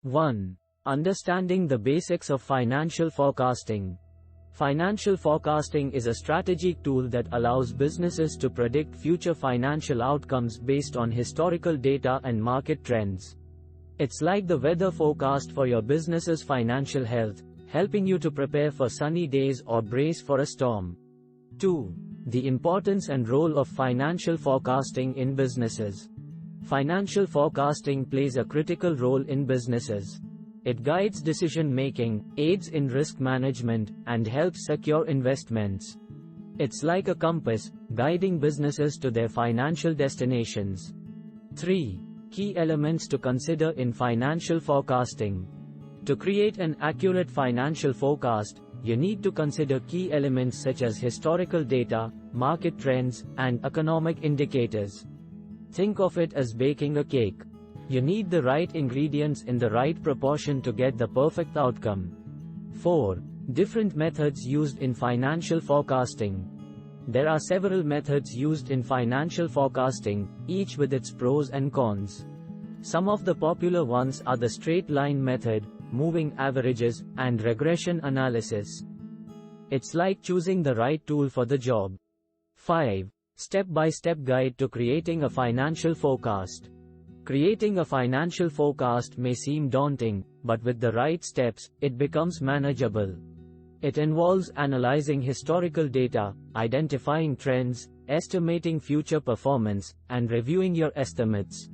1. Understanding the basics of financial forecasting. Financial forecasting is a strategic tool that allows businesses to predict future financial outcomes based on historical data and market trends. It's like the weather forecast for your business's financial health, helping you to prepare for sunny days or brace for a storm. 2. The importance and role of financial forecasting in businesses. Financial forecasting plays a critical role in businesses. It guides decision-making, aids in risk management, and helps secure investments. It's like a compass, guiding businesses to their financial destinations. 3. Key elements to consider in financial forecasting. To create an accurate financial forecast, you need to consider key elements such as historical data, market trends, and economic indicators. Think of it as baking a cake. You need the right ingredients in the right proportion to get the perfect outcome. 4. Different methods used in financial forecasting. There are several methods used in financial forecasting, each with its pros and cons. Some of the popular ones are the straight line method, moving averages, and regression analysis. It's like choosing the right tool for the job. 5. Step-by-step guide to creating a financial forecast. Creating a financial forecast may seem daunting, but with the right steps, it becomes manageable. It involves analyzing historical data, identifying trends, estimating future performance, and reviewing your estimates.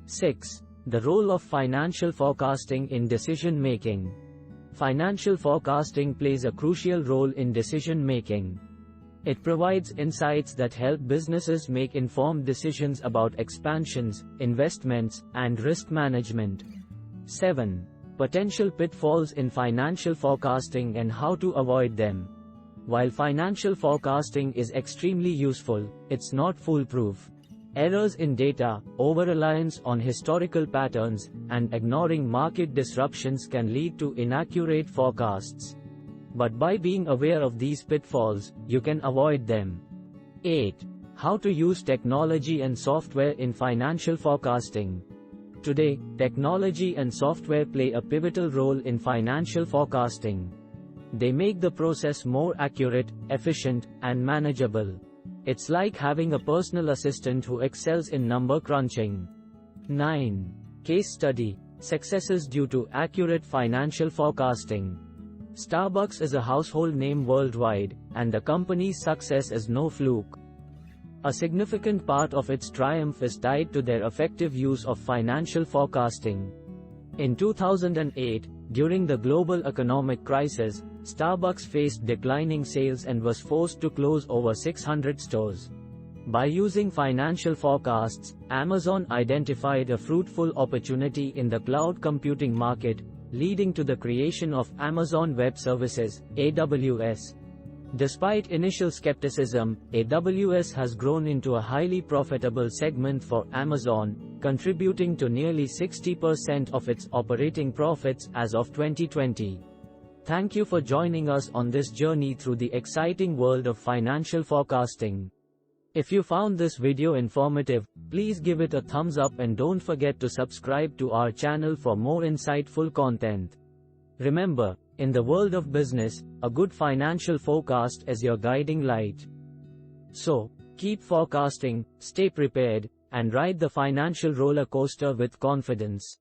6. The role of financial forecasting in decision-making. Financial forecasting plays a crucial role in decision-making. It provides insights that help businesses make informed decisions about expansions, investments, and risk management. 7. Potential pitfalls in financial forecasting and how to avoid them. While financial forecasting is extremely useful, it's not foolproof. Errors in data, over-reliance on historical patterns, and ignoring market disruptions can lead to inaccurate forecasts. But by being aware of these pitfalls, you can avoid them. 8. How to use technology and software in financial forecasting. Today, technology and software play a pivotal role in financial forecasting. They make the process more accurate, efficient, and manageable. It's like having a personal assistant who excels in number crunching. 9. Case study: successes due to accurate financial forecasting. Starbucks is a household name worldwide, and the company's success is no fluke. A significant part of its triumph is tied to their effective use of financial forecasting. In 2008, during the global economic crisis, Starbucks faced declining sales and was forced to close over 600 stores. By using financial forecasts, Amazon identified a fruitful opportunity in the cloud computing market, leading to the creation of Amazon Web Services, AWS. Despite initial skepticism, AWS has grown into a highly profitable segment for Amazon, contributing to nearly 60% of its operating profits as of 2020. Thank you for joining us on this journey through the exciting world of financial forecasting. If you found this video informative, please give it a thumbs up and don't forget to subscribe to our channel for more insightful content. Remember, in the world of business, a good financial forecast is your guiding light. So, keep forecasting, stay prepared, and ride the financial roller coaster with confidence.